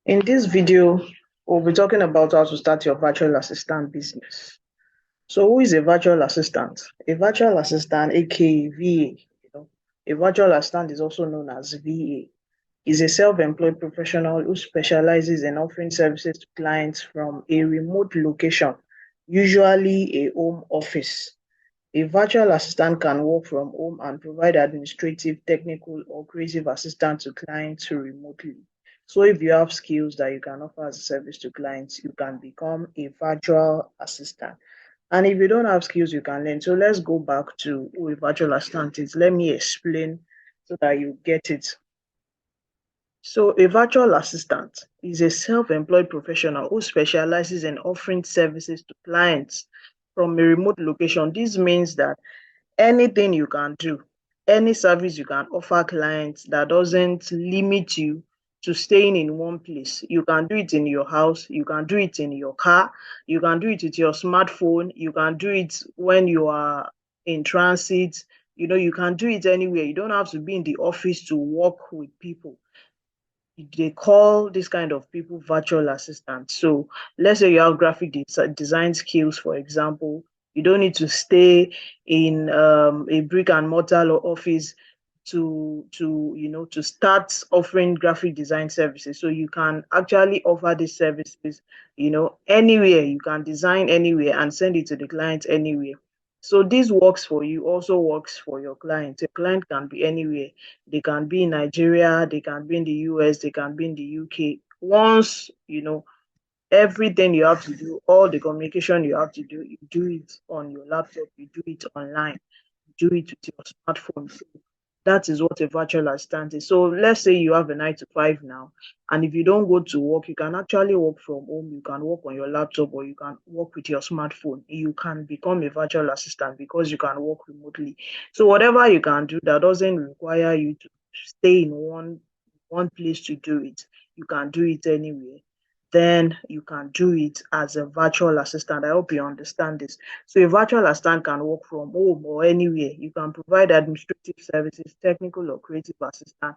In this video, we'll be talking about how to start your virtual assistant business. So who is a virtual assistant? A virtual assistant, aka VA, a virtual assistant is also known as VA, is a self-employed professional who specializes in offering services to clients from a remote location, usually a home office. A virtual assistant can work from home and provide administrative, technical, or creative assistance to clients remotely. So, if you have skills that you can offer as a service to clients, you can become a virtual assistant. And if you don't have skills, you can learn. So, let's go back to who a virtual assistant is. Let me explain so that you get it. So, a virtual assistant is a self employed professional who specializes in offering services to clients from a remote location. This means that anything you can do, any service you can offer clients that doesn't limit you to staying in one place. You can do it in your house, you can do it in your car, you can do it with your smartphone, you can do it when you are in transit. You can do it anywhere. You don't have to be in the office to work with people. They call this kind of people virtual assistants. So let's say you have graphic design skills, for example. You don't need to stay in a brick and mortar office to start offering graphic design services. So you can actually offer these services, anywhere. You can design anywhere and send it to the client anywhere. So this works for you, also works for your client. Your client can be anywhere. They can be in Nigeria, they can be in the US, they can be in the UK. Once, everything you have to do, all the communication you have to do, you do it on your laptop, you do it online, you do it with your smartphone. So that is what a virtual assistant is. So let's say you have a 9 to 5 now, and if you don't go to work, you can actually work from home. You can work on your laptop or you can work with your smartphone. You can become a virtual assistant because you can work remotely. So whatever you can do that doesn't require you to stay in one place to do it, you can do it anywhere. Then you can do it as a virtual assistant. I hope you understand this. So a virtual assistant can work from home or anywhere. You can provide administrative services, technical or creative assistance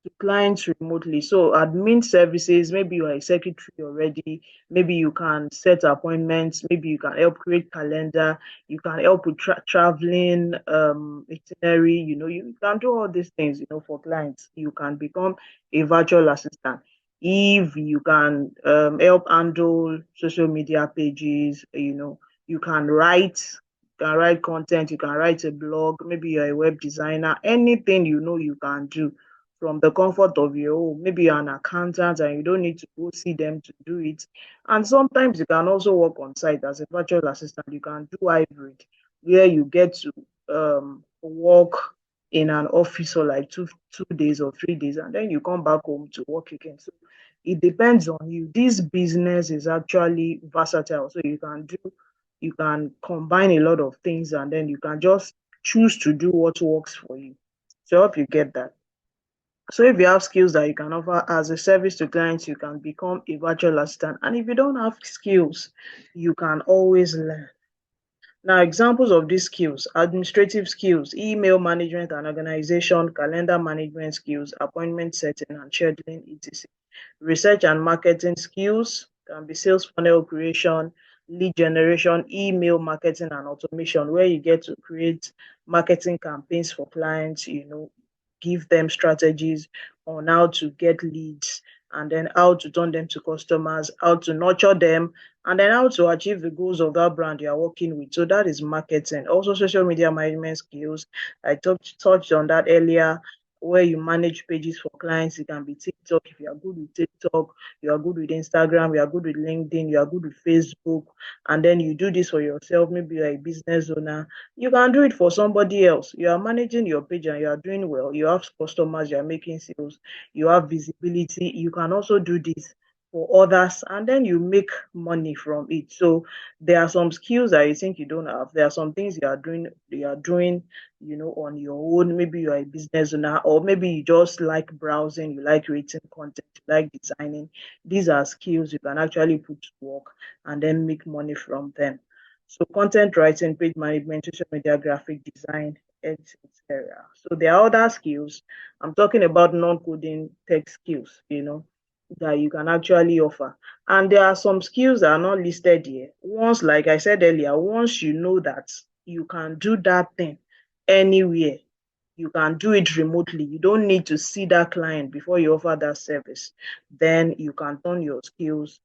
to clients remotely. So admin services, maybe you are a secretary already, maybe you can set appointments, maybe you can help create calendar, you can help with traveling itinerary, you can do all these things, for clients. You can become a virtual assistant. If you can help handle social media pages, you can write content, you can write a blog, maybe you're a web designer, anything you can do from the comfort of your home. Maybe you're an accountant and you don't need to go see them to do it. And sometimes you can also work on site as a virtual assistant. You can do hybrid, where you get to work in an office for like two days or 3 days, and then you come back home to work again. So it depends on you. This business is actually versatile. So you can combine a lot of things and then you can just choose to do what works for you. So I hope you get that. So if you have skills that you can offer as a service to clients, you can become a virtual assistant. And if you don't have skills, you can always learn. Now, examples of these skills: administrative skills, email management and organization, calendar management skills, appointment setting and scheduling, etc. Research and marketing skills can be sales funnel creation, lead generation, email marketing and automation, where you get to create marketing campaigns for clients, give them strategies on how to get leads and then how to turn them to customers, how to nurture them, and then how to achieve the goals of that brand you are working with. So that is marketing. Also, social media management skills. I touched on that earlier, where you manage pages for clients. It can be TikTok. If you are good with TikTok, you are good with Instagram, you are good with LinkedIn, you are good with Facebook, and then you do this for yourself. Maybe you're a business owner, you can do it for somebody else. You are managing your page and you are doing well. You have customers, you are making sales, you have visibility. You can also do this for others and then you make money from it. So there are some skills that you think you don't have. There are some things you are doing, on your own. Maybe you are a business owner, or maybe you just like browsing, you like creating content, you like designing. These are skills you can actually put to work and then make money from them. So content writing, page management, social media, graphic design, etc. So there are other skills. I'm talking about non-coding tech skills. that you can actually offer. And there are some skills that are not listed here. Once, like I said earlier, once you know that you can do that thing anywhere, you can do it remotely. You don't need to see that client before you offer that service. Then you can turn your skills,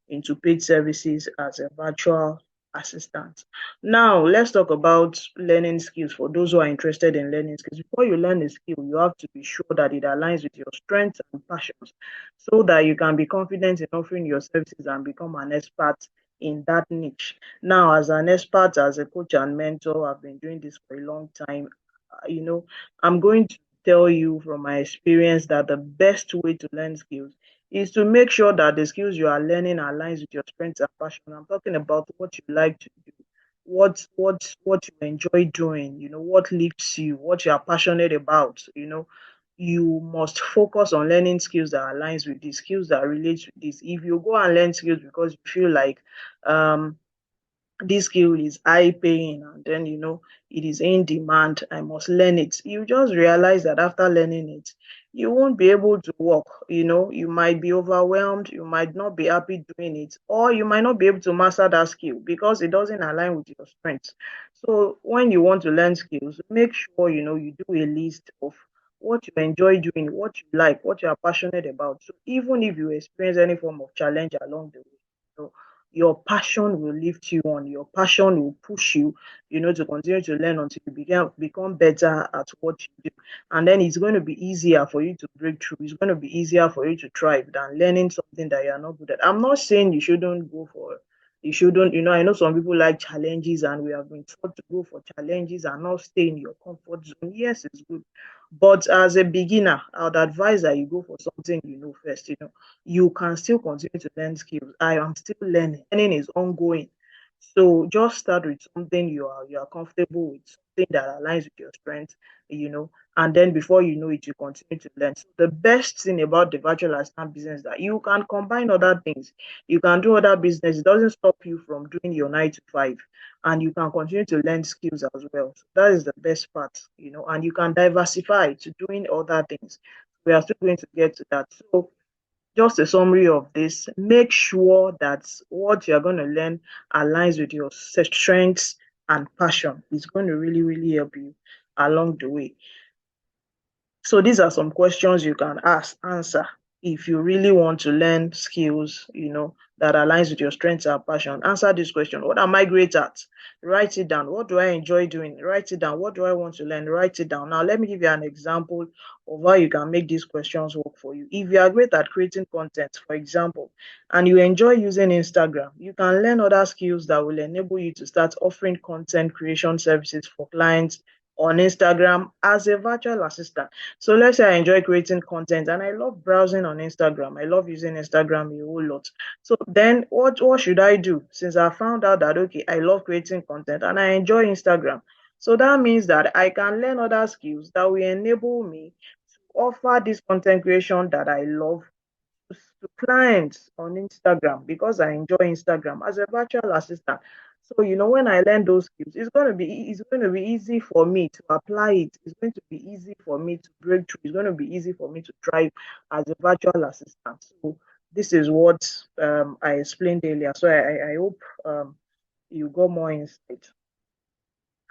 into paid services as a virtual assistant. Now, let's talk about learning skills for those who are interested in learning skills. Before you learn a skill, you have to be sure that it aligns with your strengths and passions so that you can be confident in offering your services and become an expert in that niche. Now, as an expert, as a coach and mentor, I've been doing this for a long time. You know, I'm going to tell you from my experience that the best way to learn skills is to make sure that the skills you are learning aligns with your strengths and passion. I'm talking about what you like to do, what you enjoy doing, what lifts you, what you are passionate about. You must focus on learning skills that aligns with these skills that relate with this. If you go and learn skills because you feel like um this skill is high paying and then it is in demand, I must learn it, you just realize that after learning it you won't be able to work. You might be overwhelmed, you might not be happy doing it, or you might not be able to master that skill because it doesn't align with your strengths. So when you want to learn skills, make sure you do a list of what you enjoy doing, what you like, what you are passionate about. So even if you experience any form of challenge along the way, your passion will lift you on. Your passion will push you, to continue to learn until you become better at what you do. And then it's going to be easier for you to break through. It's going to be easier for you to thrive than learning something that you're not good at. I'm not saying you shouldn't, I know some people like challenges and we have been taught to go for challenges and not stay in your comfort zone. Yes, it's good. But as a beginner, I would advise that you go for something first. You can still continue to learn skills. I am still learning. Learning is ongoing. So just start with something you are comfortable with, something that aligns with your strengths, you know, and then before you know it, you continue to learn. So the best thing about the virtual assistant business is that you can combine other things. You can do other business. It doesn't stop you from doing your 9 to 5, and you can continue to learn skills as well. So that is the best part, and you can diversify to doing other things. We are still going to get to that. So just a summary of this, make sure that what you're going to learn aligns with your strengths and passion. It's going to really, really help you along the way. So these are some questions you can answer if you really want to learn skills, that aligns with your strengths and passion. Answer this question. What am I great at? Write it down. What do I enjoy doing? Write it down. What do I want to learn? Write it down. Now, let me give you an example of how you can make these questions work for you. If you are great at creating content, for example, and you enjoy using Instagram, you can learn other skills that will enable you to start offering content creation services for clients on Instagram as a virtual assistant. So let's say I enjoy creating content and I love browsing on Instagram. I love using Instagram a whole lot. So then what should I do? Since I found out that, okay, I love creating content and I enjoy Instagram. So that means that I can learn other skills that will enable me to offer this content creation that I love to clients on Instagram because I enjoy Instagram as a virtual assistant. So when I learn those skills, it's going to be easy for me to apply it. It's going to be easy for me to break through. It's going to be easy for me to thrive as a virtual assistant. So this is what I explained earlier. So I hope you got more insight.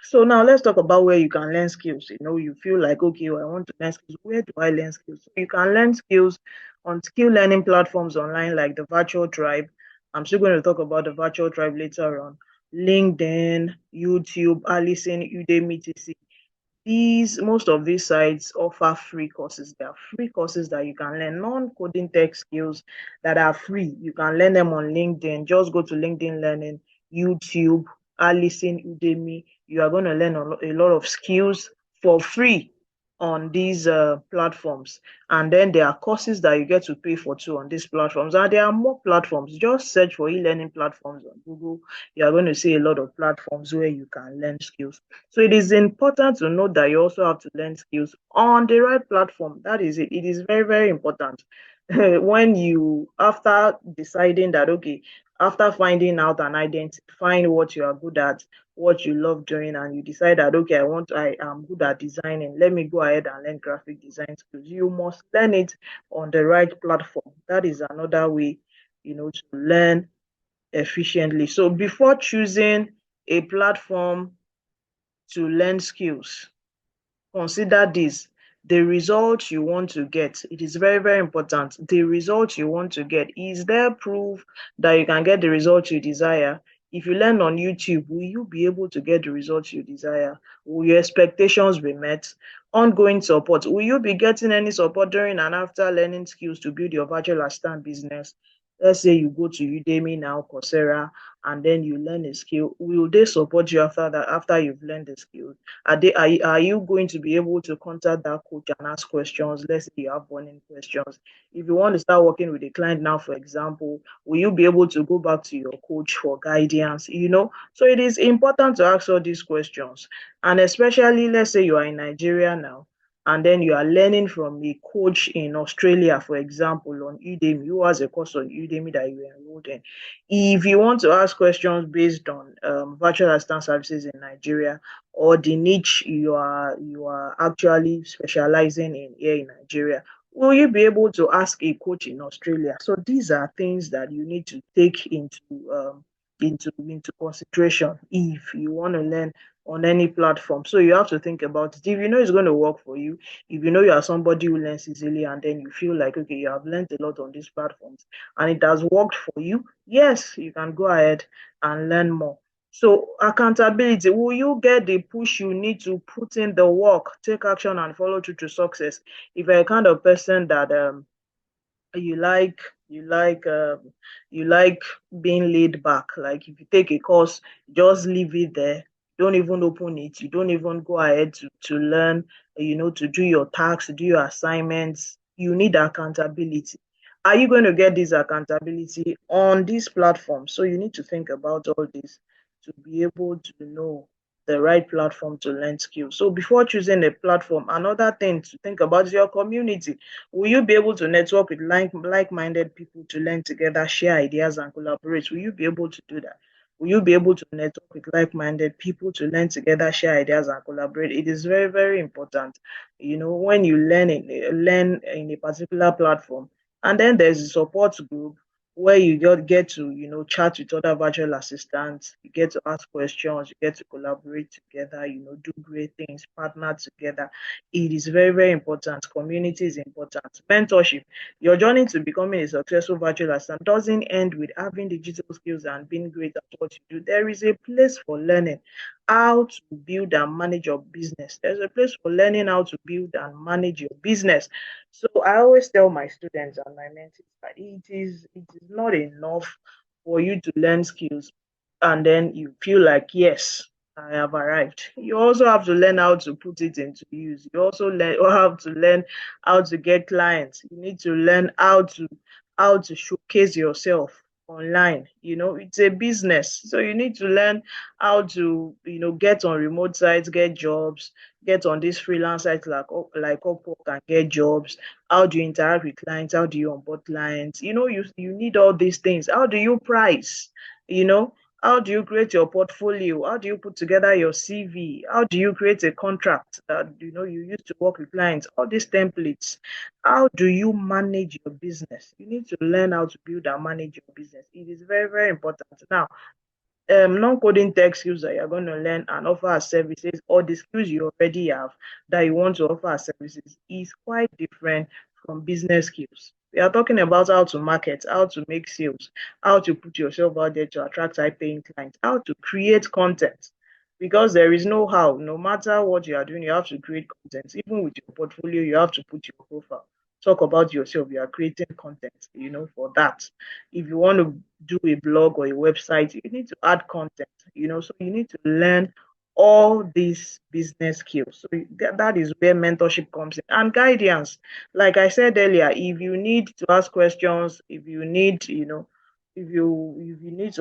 So now let's talk about where you can learn skills. You feel like, okay, well, I want to learn skills. Where do I learn skills? So you can learn skills on skill learning platforms online like the Virtual Tribe. I'm still going to talk about the Virtual Tribe later on. LinkedIn, YouTube, Allison, Udemy, etc. Most of these sites offer free courses. There are free courses that you can learn, non-coding tech skills that are free. You can learn them on LinkedIn. Just go to LinkedIn Learning, YouTube, Allison, Udemy. You are going to learn a lot of skills for free on these platforms. And then there are courses that you get to pay for too on these platforms. And there are more platforms. Just search for e-learning platforms on Google. You are going to see a lot of platforms where you can learn skills. So it is important to note that you also have to learn skills on the right platform. That is it. It is very, very important. When you, after deciding that, okay, After finding out and identifying what you are good at, what you love doing, and you decide that okay, I am good at designing, let me go ahead and learn graphic design skills. You must learn it on the right platform. That is another way, to learn efficiently. So before choosing a platform to learn skills, consider this: the result you want to get. It is very, very important. The result you want to get, is there proof that you can get the result you desire? If you learn on YouTube, will you be able to get the results you desire? Will your expectations be met? Ongoing support: will you be getting any support during and after learning skills to build your virtual assistant business? Let's say you go to Udemy now, Coursera, and then you learn a skill. Will they support you after that, after you've learned the skill? Are you going to be able to contact that coach and ask questions? Let's say you have burning questions. If you want to start working with a client now, for example, will you be able to go back to your coach for guidance? So it is important to ask all these questions. And especially, let's say you are in Nigeria now, and then you are learning from a coach in Australia, for example, on Udemy, who has a course on Udemy that you enrolled in. If you want to ask questions based on virtual assistant services in Nigeria, or the niche you are actually specializing in here in Nigeria, will you be able to ask a coach in Australia? So these are things that you need to take into consideration if you want to learn on any platform. So you have to think about it. If you know it's going to work for you, if you know you are somebody who learns easily, and then you feel like okay, you have learned a lot on these platforms and it has worked for you, yes, you can go ahead and learn more. So accountability: will you get the push you need to put in the work, take action, and follow through to success? If you're a kind of person that you like you like you like being laid back, like if you take a course, just leave it there, don't even open it, you don't even go ahead to learn, to do your tasks, to do your assignments. You need accountability. Are you going to get this accountability on this platform? So you need to think about all this to be able to know the right platform to learn skills. So before choosing a platform, another thing to think about is your community. Will you be able to network with like-minded people to learn together, share ideas, and collaborate? Will you be able to do that? Will you be able to network with like-minded people to learn together, share ideas, and collaborate? It is very, very important. When you learn in a particular platform, and then there's a support group where you get to chat with other virtual assistants, you get to ask questions, you get to collaborate together, do great things, partner together. It is very, very important. Community is important. Mentorship: your journey to becoming a successful virtual assistant doesn't end with having digital skills and being great at what you do. There is a place for learning how to build and manage your business. There's a place for learning how to build and manage your business. So I always tell my students and my mentees that it is not enough for you to learn skills and then you feel like, yes, I have arrived. You also have to learn how to put it into use. You also have to learn how to get clients. You need to learn how to showcase yourself online. It's a business. So you need to learn how to, get on remote sites, get jobs, get on these freelance sites like Upwork and get jobs. How do you interact with clients? How do you onboard clients? You need all these things. How do you price? You know, how do you create your portfolio? How do you put together your CV? How do you create a contract that you use to work with clients? All these templates. How do you manage your business? You need to learn how to build and manage your business. It is very, very important. Now, non-coding tech skills that you're going to learn and offer as services, or the skills you already have that you want to offer as services, is quite different from business skills. We are talking about how to market, how to make sales, how to put yourself out there to attract high-paying clients, how to create content. Because there is no how. No matter what you are doing, you have to create content. Even with your portfolio, you have to put your profile. Talk about yourself. You are creating content, for that. If you want to do a blog or a website, you need to add content, so you need to learn all these business skills. So that is where mentorship comes in, and guidance. Like I said earlier, if you need to ask questions, if you need to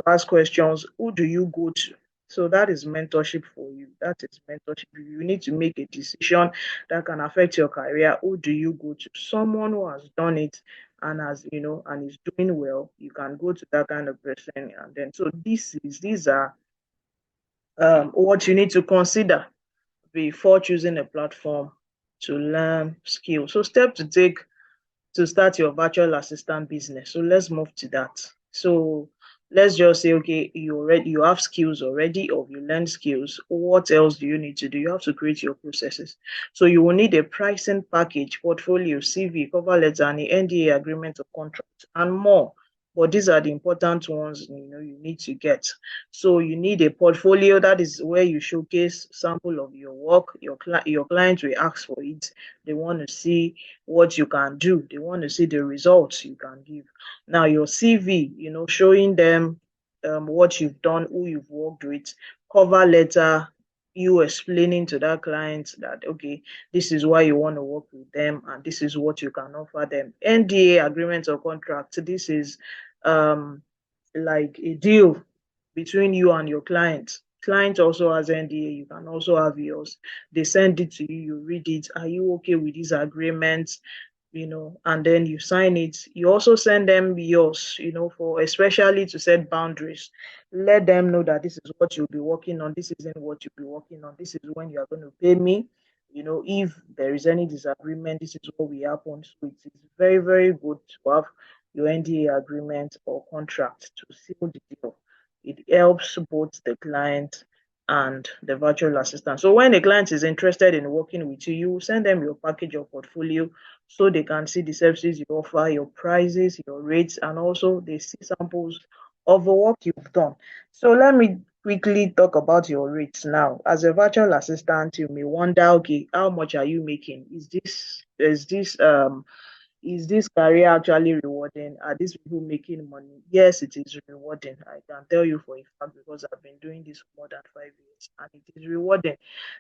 ask questions, who do you go to? So that is mentorship for you. That is mentorship. If you need to make a decision that can affect your career, who do you go to? Someone who has done it and has, and is doing well. You can go to that kind of person. And then, so these are what you need to consider before choosing a platform to learn skills. So step to take to start your virtual assistant business. So let's move to that. So let's just say, okay, you have skills already, or you learn skills. What else do you need to do? You have to create your processes. So you will need a pricing package, portfolio, CV, cover letter, and the NDA agreement or contract, and more. But these are the important ones you need to get. So you need a portfolio. That is where you showcase sample of your work. Your client will ask for it. They want to see what you can do. They want to see the results you can give. Now, your CV, showing them what you've done, who you've worked with, cover letter, you explaining to that client that, okay, this is why you want to work with them and this is what you can offer them. NDA agreement or contract, this is like a deal between you and your client. Client also has NDA, you can also have yours. They send it to you, you read it. Are you okay with these agreements? And then you sign it. You also send them yours, for especially to set boundaries. Let them know that this is what you'll be working on, this isn't what you'll be working on, this is when you are going to pay me. If there is any disagreement, this is what will happen. So it is very, very good to have your NDA agreement or contract to seal the deal. It helps both the client and the virtual assistant. So when the client is interested in working with you, you send them your package or portfolio so they can see the services you offer, your prices, your rates, and also they see samples of the work you've done. So let me quickly talk about your rates now. As a virtual assistant, you may wonder, okay, how much are you making? Is this career actually rewarding? Are these people making money? Yes, it is rewarding. I can tell you for a fact because I've been doing this for more than 5 years and it is rewarding.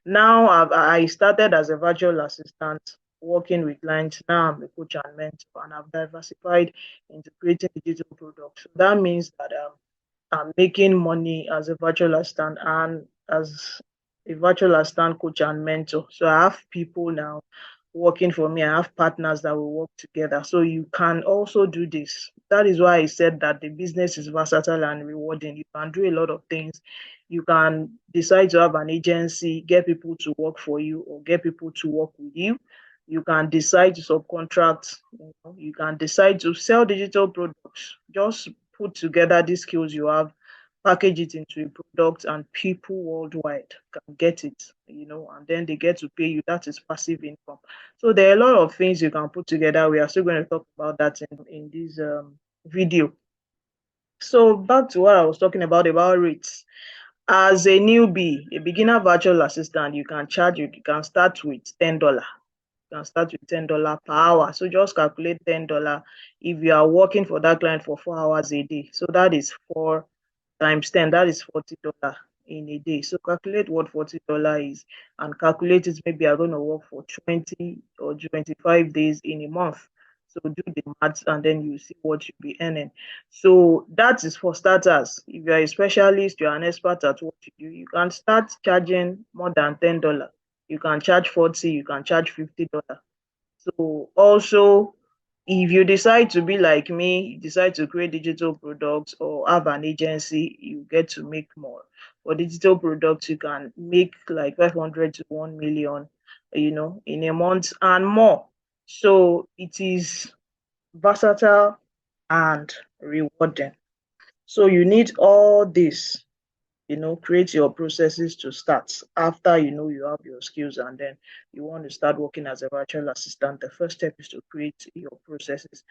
Now, I started as a virtual assistant working with clients. Now I'm a coach and mentor and I've diversified into creating digital products. So that means that I'm making money as a virtual assistant and as a virtual assistant coach and mentor. So I have people now working for me. I have partners that will work together. So you can also do this. That is why I said that the business is versatile and rewarding. You can do a lot of things. You can decide to have an agency, get people to work for you or get people to work with you. You can decide to subcontract. You can decide to sell digital products. Just put together these skills you have, package it into a product, and people worldwide can get it, and then they get to pay you. That is passive income. So there are a lot of things you can put together. We are still going to talk about that in this video. So back to what I was talking about rates. As a newbie, a beginner virtual assistant, you can start with $10. You can start with $10 per hour. So just calculate $10 if you are working for that client for 4 hours a day. So that is 4 times 10, that is $40 in a day. So calculate what $40 is and calculate it. Maybe you're going to work for 20 or 25 days in a month. So do the maths and then you see what you'll be earning. So that is for starters. If you're a specialist, you're an expert at what you do, you can start charging more than $10. You can charge 40, you can charge $50. So also, if you decide to be like me, you decide to create digital products or have an agency, you get to make more. For digital products, you can make like 500 to 1 million, in a month and more. So it is versatile and rewarding. So you need all this, create your processes to start after you have your skills and then you want to start working as a virtual assistant. The first step is to create your processes.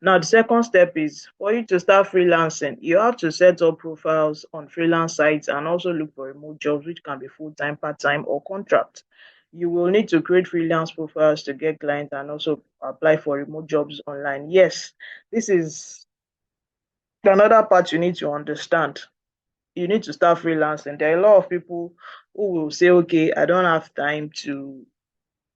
Now the second step is for you to start freelancing. You have to set up profiles on freelance sites and also look for remote jobs, which can be full-time, part-time, or contract. You will need to create freelance profiles to get clients and also apply for remote jobs online. Yes, this is another part you need to understand. You need to start freelancing. There are a lot of people who will say, okay, I don't have time to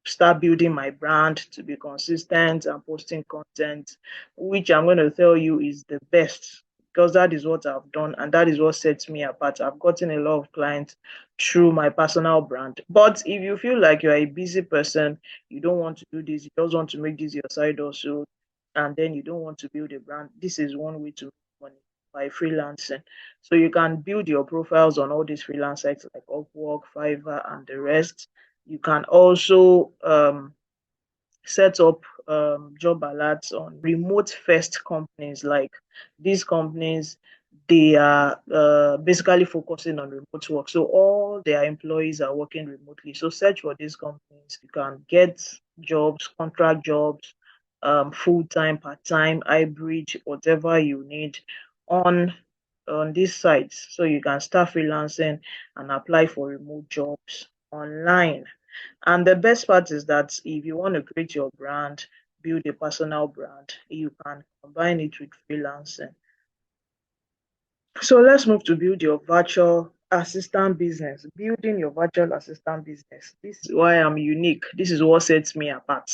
start building my brand, to be consistent and posting content, which I'm going to tell you is the best because that is what I've done and that is what sets me apart. I've gotten a lot of clients through my personal brand. But if you feel like you're a busy person, you don't want to do this, you just want to make this your side also, and then you don't want to build a brand, this is one way to make money by freelancing. So you can build your profiles on all these freelance sites like Upwork, Fiverr, and the rest. You can also set up job alerts on remote first companies. Like these companies, they are basically focusing on remote work, so all their employees are working remotely. So search for these companies. You can get jobs, contract jobs, full-time, part-time, hybrid, whatever you need on these sites, so you can start freelancing and apply for remote jobs online. And the best part is that if you want to create your brand, build a personal brand, you can combine it with freelancing. So let's move to build your virtual assistant business. Building your virtual assistant business. This is why I'm unique. This is what sets me apart.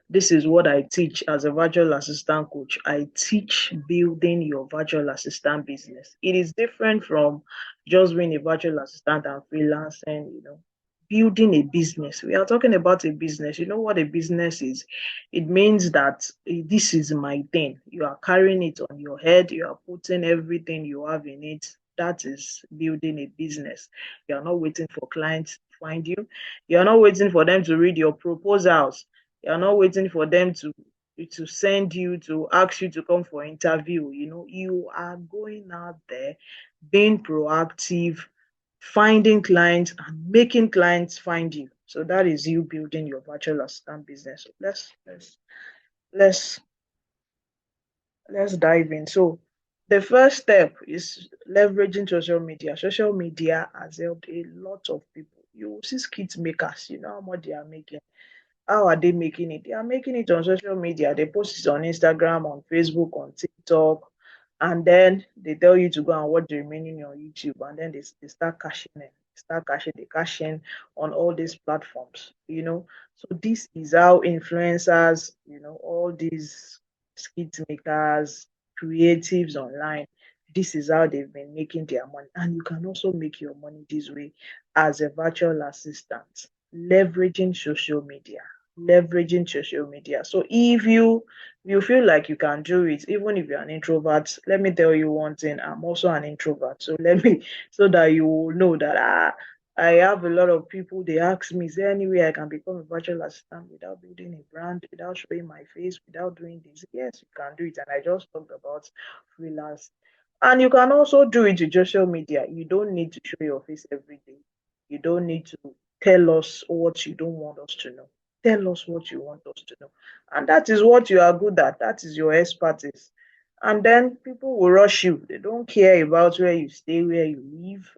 This is what I teach as a virtual assistant coach. I teach building your virtual assistant business. It is different from just being a virtual assistant and freelancing, building a business. We are talking about a business. You know what a business is? It means that this is my thing. You are carrying it on your head, you are putting everything you have in it. That is building a business. You are not waiting for clients to find you. You are not waiting for them to read your proposals. You are not waiting for them to send you, to ask you to come for interview. You are going out there, being proactive, finding clients and making clients find you. So that is you building your virtual assistant business. So let's let's dive in. So the first step is leveraging social media. Social media has helped a lot of people. You will see skit makers, you know how much they are making. How are they making it? They are making it on social media. They post it on Instagram, on Facebook, on TikTok, and then they tell you to go and watch the remaining on YouTube, and then they start cashing in. They cash in on all these platforms. So this is how influencers, all these skit makers, creatives online, this is how they've been making their money. And you can also make your money this way as a virtual assistant, leveraging social media leveraging social media. So if you feel like you can do it, even if you're an introvert, let me tell you one thing. I'm also an introvert. So let me so that you will know that I have a lot of people, they ask me, is there any way I can become a virtual assistant without building a brand, without showing my face, without doing this? Yes, you can do it. And I just talked about freelance. And you can also do it with social media. You don't need to show your face every day. You don't need to tell us what you don't want us to know. Tell us what you want us to know. And that is what you are good at. That is your expertise. And then people will rush you. They don't care about where you stay, where you live.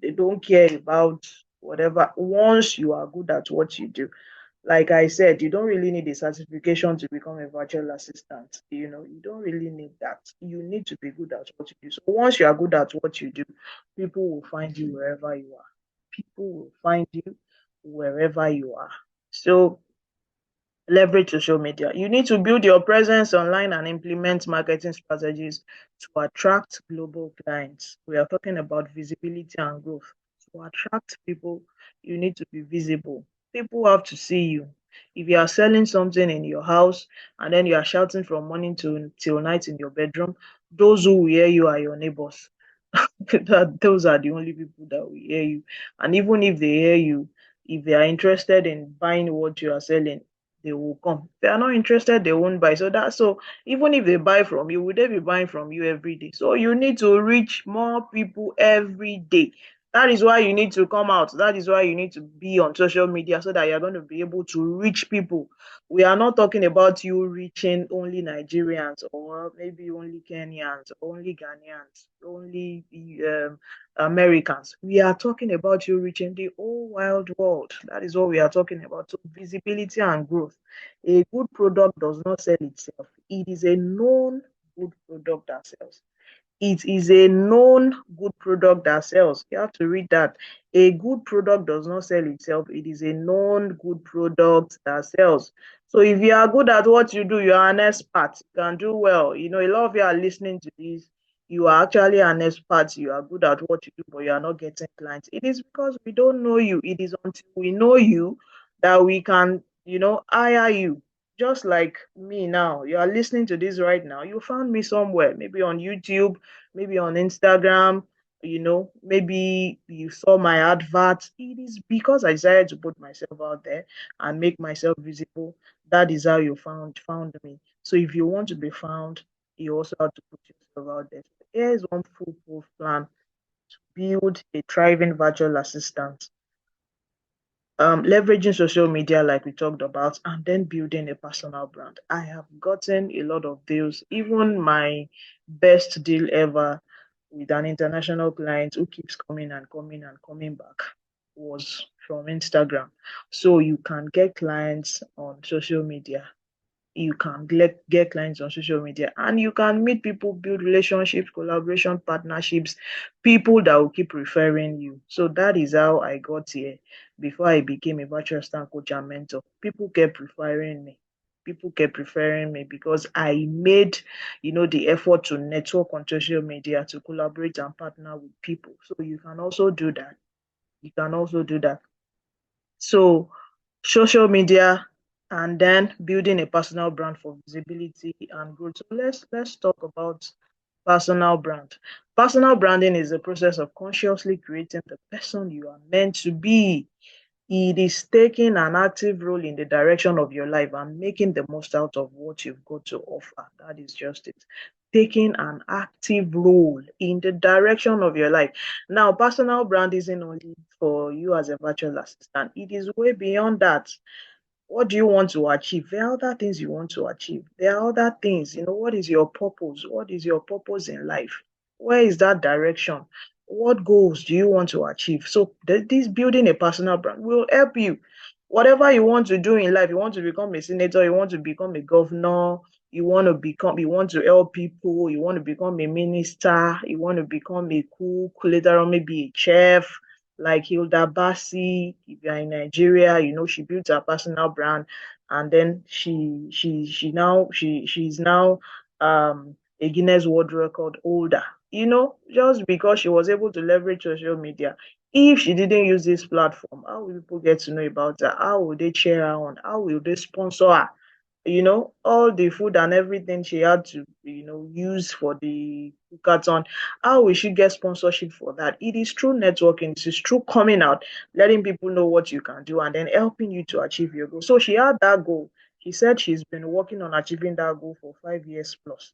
They don't care about whatever. Once you are good at what you do, like I said, you don't really need a certification to become a virtual assistant. You don't really need that. You need to be good at what you do. So once you are good at what you do, people will find you wherever you are. People will find you wherever you are. So leverage social media. You need to build your presence online and implement marketing strategies to attract global clients. We are talking about visibility and growth. To attract people, you need to be visible. People have to see you. If you are selling something in your house and then you are shouting from morning to till night in your bedroom, those who will hear you are your neighbors. Those are the only people that will hear you. And even if they hear you, if they are interested in buying what you are selling, they will come. If they are not interested, they won't buy. So even if they buy from you, will they be buying from you every day? So you need to reach more people every day. That is why you need to come out. That is why you need to be on social media so that you're going to be able to reach people. We are not talking about you reaching only Nigerians or maybe only Kenyans, only Ghanaians, only Americans. We are talking about you reaching the whole wild world. That is what we are talking about. So visibility and growth. A good product does not sell itself. It is a known good product that sells. It is a known good product that sells. You have to read that. A good product does not sell itself. It is a known good product that sells. So if you are good at what you do, you are an expert. You can do well. A lot of you are listening to this. you are actually an expert, you are good at what you do, but you are not getting clients. It is because we don't know you. It is until we know you that we can, hire you. Just like me now, you are listening to this right now. You found me somewhere, maybe on YouTube, maybe on Instagram, maybe you saw my advert. It is because I decided to put myself out there and make myself visible. That is how you found me. So if you want to be found, you also have to put yourself out there. Here is one foolproof plan: build a thriving virtual assistant. Leveraging social media, like we talked about, and then building a personal brand. I have gotten a lot of deals. Even my best deal ever with an international client who keeps coming and coming and coming back was from Instagram. So you can get clients on social media, you can get clients on social media, and you can meet people, build relationships, collaboration, partnerships, people that will keep referring you. So that is how I got here. Before I became a virtual assistant coach and mentor, people kept referring me. People kept referring me because I made, the effort to network on social media, to collaborate and partner with people. So you can also do that. You can also do that. So social media, and then building a personal brand for visibility and growth. So let's talk about personal brand. Personal branding is the process of consciously creating the person you are meant to be. It is taking an active role in the direction of your life and making the most out of what you've got to offer. That is just it. Taking an active role in the direction of your life. Now, personal brand isn't only for you as a virtual assistant, it is way beyond that. What do you want to achieve? There are other things you want to achieve. There are other things. What is your purpose? What is your purpose in life? Where is that direction? What goals do you want to achieve? So this building a personal brand will help you. Whatever you want to do in life, you want to become a senator, you want to become a governor, you want to help people, you want to become a minister, you want to become a cook, later on maybe a chef, like Hilda Basi. If you're in Nigeria, she built her personal brand, and then she's now a Guinness World Record holder. Just because she was able to leverage social media. If she didn't use this platform, how will people get to know about her? How will they cheer her on? How will they sponsor her? All the food and everything she had to, use for the hackathon. How will she get sponsorship for that? It is through networking, it is through coming out, letting people know what you can do, and then helping you to achieve your goal. So she had that goal. She said she's been working on achieving that goal for 5 years plus.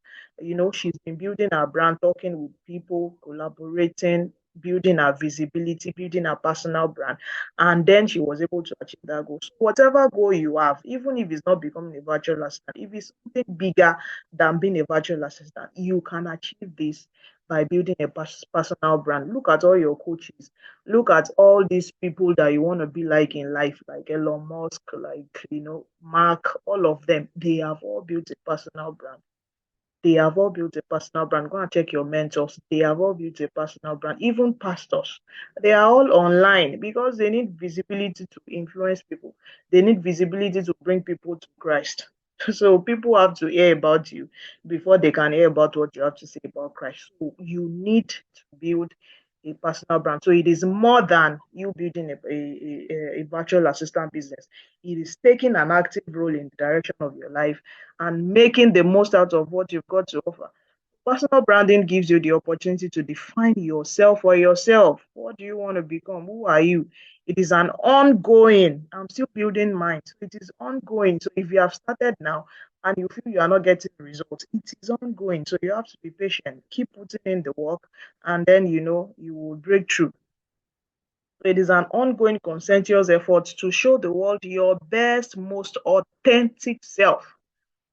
She's been building her brand, talking with people, collaborating, building her visibility, building her personal brand, and then she was able to achieve that goal. So whatever goal you have, even if it's not becoming a virtual assistant, if it's something bigger than being a virtual assistant, you can achieve this by building a personal brand. Look at all your coaches. Look at all these people that you want to be like in life, like Elon Musk, like Mark, all of them. They have all built a personal brand. They have all built a personal brand. Go and check your mentors. They have all built a personal brand. Even pastors, they are all online because they need visibility to influence people. They need visibility to bring people to Christ. So people have to hear about you before they can hear about what you have to say about Christ. So you need to build a personal brand. So it is more than you building a virtual assistant business. It is taking an active role in the direction of your life and making the most out of what you've got to offer. Personal branding gives you the opportunity to define yourself for yourself. What do you want to become? Who are you? It is an ongoing, I'm still building mine. So it is ongoing. So if you have started now and you feel you are not getting results, it is ongoing. So you have to be patient, keep putting in the work, and then you will break through. It is an ongoing, conscientious effort to show the world your best, most authentic self.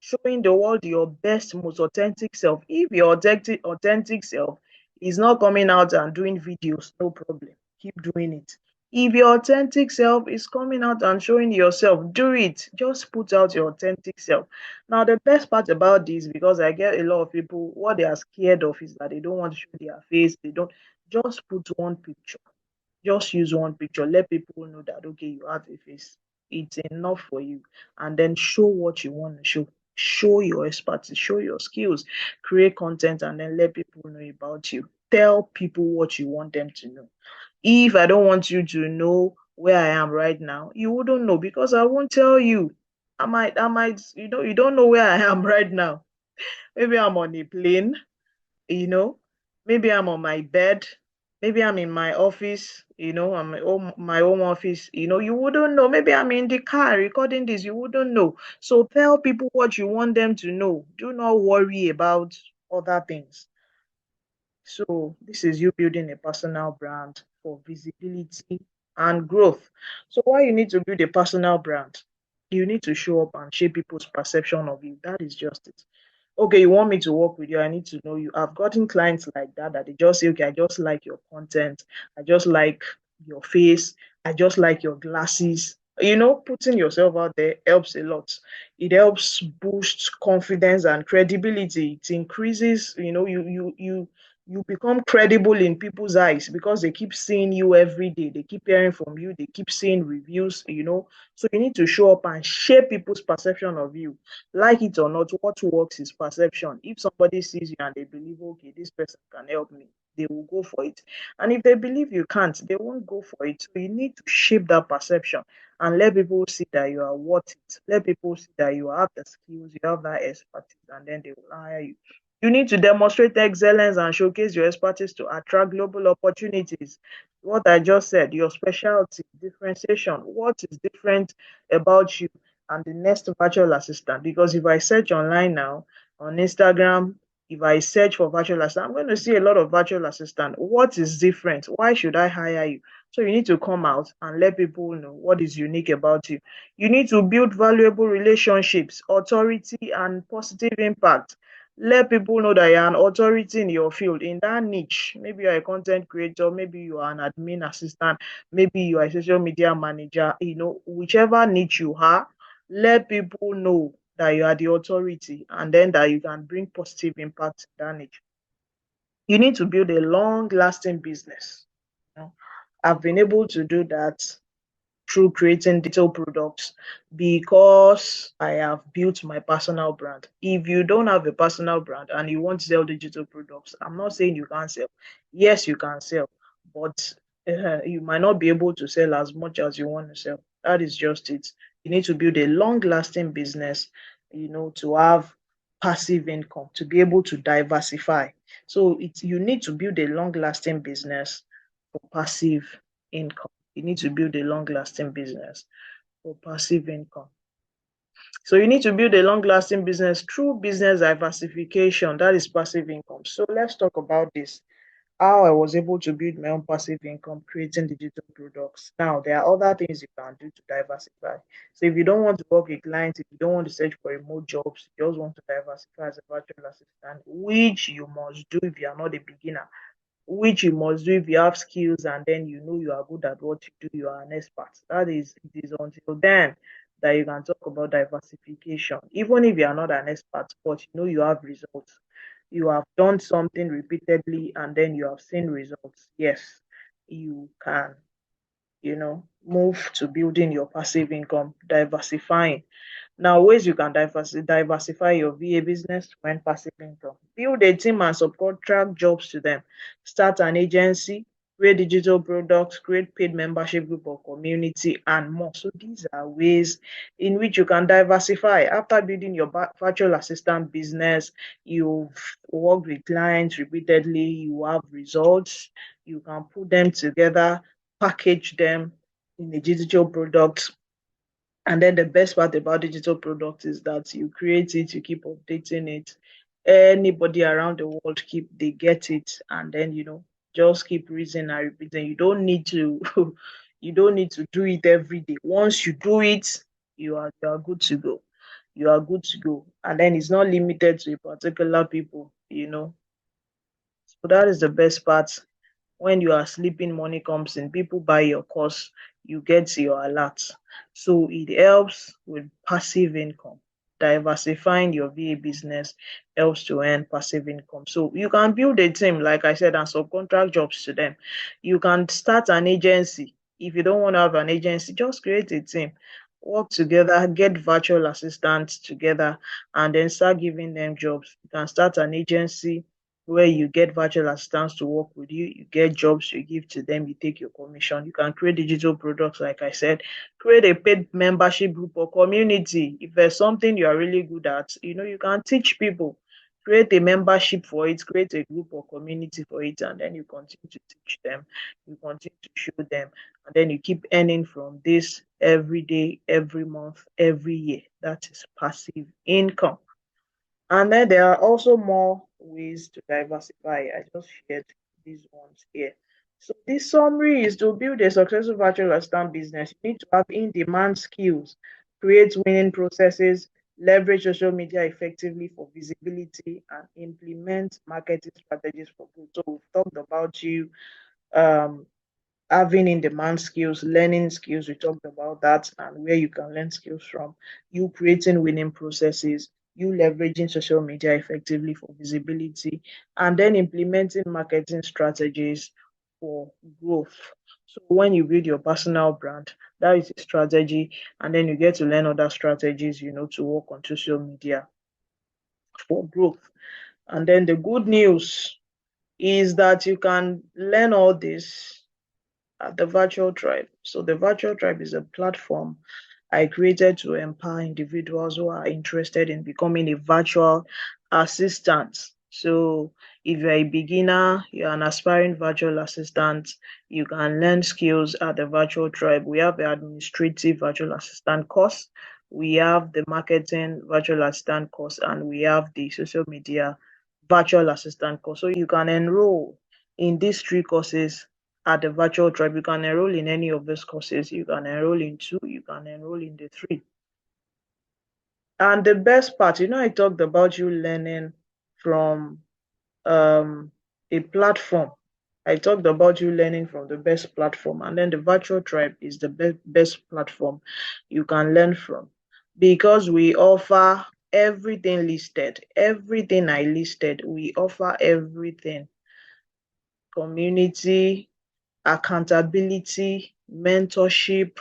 Showing the world your best, most authentic self. If your authentic self is not coming out and doing videos, no problem. Keep doing it. If your authentic self is coming out and showing yourself, do it. Just put out your authentic self. Now, the best part about this, because I get a lot of people, what they are scared of is that they don't want to show their face. They don't. Just put one picture. Just use one picture. Let people know that, okay, you have a face. It's enough for you. And then show what you want to show. Show your expertise, show your skills, create content, and then let people know about you. Tell people what you want them to know. If I don't want you to know where I am right now, you wouldn't know because I won't tell you. You don't know where I am right now. Maybe I'm on a plane, you know, maybe I'm on my bed, maybe I'm in my office, I'm my home office, you wouldn't know. Maybe I'm in the car recording this, you wouldn't know. So tell people what you want them to know. Do not worry about other things. So this is you building a personal brand for visibility and growth. So why you need to build a personal brand? You need to show up and shape people's perception of you. That is just it. Okay, you want me to work with you, I need to know you. I've gotten clients like that they just say, okay, I just like your content, I just like your face, I just like your glasses. Putting yourself out there helps a lot. It helps boost confidence and credibility. It increases, you become credible in people's eyes because they keep seeing you every day, they keep hearing from you, they keep seeing reviews. So you need to show up and shape people's perception of you. Like it or not, what works is perception. If somebody sees you and they believe, okay, this person can help me, they will go for it. And if they believe you can't, they won't go for it. So you need to shape that perception and let people see that you are worth it. Let people see that you have the skills, you have that expertise, and then they will hire you. You need to demonstrate excellence and showcase your expertise to attract global opportunities. What I just said, your specialty, differentiation, what is different about you and the next virtual assistant. Because if I search online now on Instagram, if I search for virtual assistant, I'm going to see a lot of virtual assistant. What is different? Why should I hire you? So you need to come out and let people know what is unique about you. You need to build valuable relationships, authority, and positive impact. Let people know that you're an authority in your field, in that niche. Maybe you're a content creator, maybe you are an admin assistant, maybe you are a social media manager, whichever niche you are, let people know that you are the authority and then that you can bring positive impact in that niche. You need to build a long lasting business. I've been able to do that through creating digital products because I have built my personal brand. If you don't have a personal brand and you want to sell digital products, I'm not saying you can't sell. Yes, you can sell, but you might not be able to sell as much as you want to sell. That is just it. You need to build a long lasting business, to have passive income, to be able to diversify. So you need to build a long lasting business for passive income. You need to build a long-lasting business for passive income. So you need to build a long-lasting business through business diversification. That is passive income. So let's talk about this. How I was able to build my own passive income creating digital products. Now, there are other things you can do to diversify. So if you don't want to work with clients, if you don't want to search for remote jobs, you just want to diversify as a virtual assistant, which you must do if you are not a beginner, which you must do if you have skills and then you are good at what you do, you are an expert. It is until then that you can talk about diversification. Even if you are not an expert, but you have results. You have done something repeatedly and then you have seen results. Yes, you can, move to building your passive income, diversifying. Now, ways you can diversify your VA business to earn passive income. Build a team and subcontract jobs to them. Start an agency, create digital products, create paid membership group or community, and more. So these are ways in which you can diversify. After building your virtual assistant business, you've worked with clients repeatedly, you have results, you can put them together, package them in a digital product. And then the best part about digital products is that you create it, you keep updating it. Anybody around the world they get it, and then just keep reading and repeating. You don't need to you don't need to do it every day. Once you do it, you are good to go. You are good to go. And then it's not limited to a particular people. So that is the best part. When you are sleeping, money comes in, people buy your course, you get your alert. So it helps with passive income. Diversifying your VA business helps to earn passive income. So you can build a team, like I said, and subcontract jobs to them. You can start an agency. If you don't want to have an agency, just create a team work together, get virtual assistants together, and then start giving them jobs. You can start an agency where you get virtual assistants to work with you. You get jobs, you give to them, you take your commission. You can create digital products, like I said, create a paid membership group or community. If there's something you are really good at, you can teach people. Create a membership for it, create a group or community for it, and then you continue to teach them, you continue to show them, and then you keep earning from this every day, every month, every year. That is passive income. And then there are also more ways to diversify. I just shared these ones here. So this summary is to build a successful virtual assistant business. You need to have in-demand skills, create winning processes, leverage social media effectively for visibility, and implement marketing strategies for growth. So we've talked about you um, having in-demand skills, learning skills, we talked about that, and where you can learn skills from, you creating winning processes, you leveraging social media effectively for visibility, and then implementing marketing strategies for growth. So when you build your personal brand, that is a strategy, and then you get to learn other strategies, to work on social media for growth. And then the good news is that you can learn all this at the virtual tribe. So the virtual tribe is a platform I created to empower individuals who are interested in becoming a virtual assistant. So if you're a beginner, you're an aspiring virtual assistant, you can learn skills at the virtual tribe. We have the administrative virtual assistant course, we have the marketing virtual assistant course, and we have the social media virtual assistant course. So you can enroll in these three courses at the virtual tribe. You can enroll in any of these courses. You can enroll in two, you can enroll in the three. And the best part, I talked about you learning from a platform. I talked about you learning from the best platform, and then the virtual tribe is the best platform you can learn from, because we offer everything listed, everything I listed, we offer everything: community, accountability, mentorship,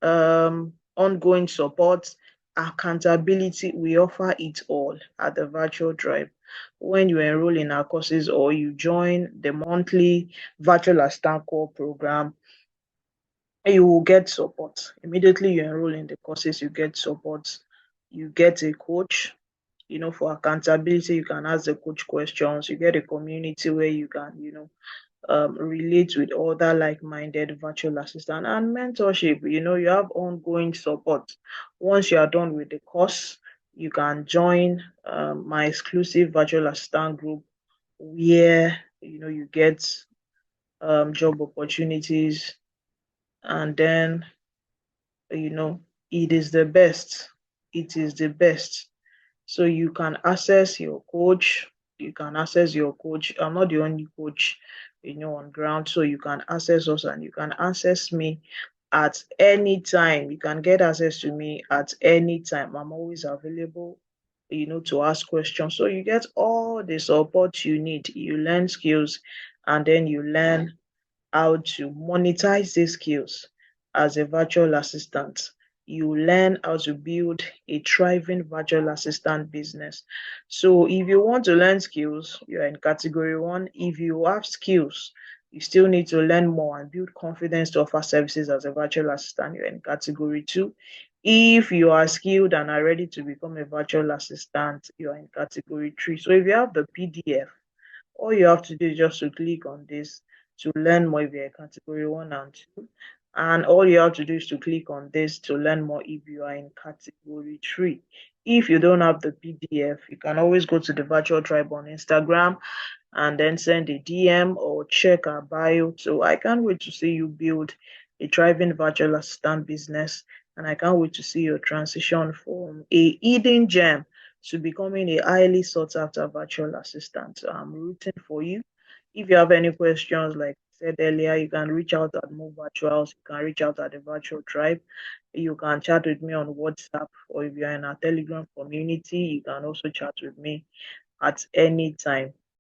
ongoing support, accountability. We offer it all at the virtual tribe. When you enroll in our courses or you join the monthly virtual assistant core program, you will get support. Immediately you enroll in the courses, you get support. You get a coach. For accountability, you can ask the coach questions. You get a community where you can, relate with other like-minded virtual assistant, and mentorship. You have ongoing support. Once you are done with the course, you can join my exclusive virtual assistant group, where you get job opportunities, and then you know it is the best. It is the best. So you can access your coach. You can access your coach. I'm not the only coach, on ground. So you can access us, and you can access me at any time. You can get access to me at any time. I'm always available, to ask questions. So you get all the support you need. You learn skills, and then you learn how to monetize these skills as a virtual assistant. You learn how to build a thriving virtual assistant business. So if you want to learn skills, you're in category one. If you have skills, you still need to learn more and build confidence to offer services as a virtual assistant, you're in category two. If you are skilled and are ready to become a virtual assistant, you are in category three. So if you have the PDF, all you have to do is just to click on this to learn more if you're category one and two. And all you have to do is to click on this to learn more if you are in category three. If you don't have the PDF, you can always go to the virtual tribe on Instagram and then send a DM or check our bio. So I can't wait to see you build a thriving virtual assistant business. And I can't wait to see your transition from a hidden gem to becoming a highly sought after virtual assistant. So I'm rooting for you. If you have any questions, like I said earlier, you can reach out at Move Virtuals, you can reach out at the virtual tribe. You can chat with me on WhatsApp, or if you're in our Telegram community, you can also chat with me at any time.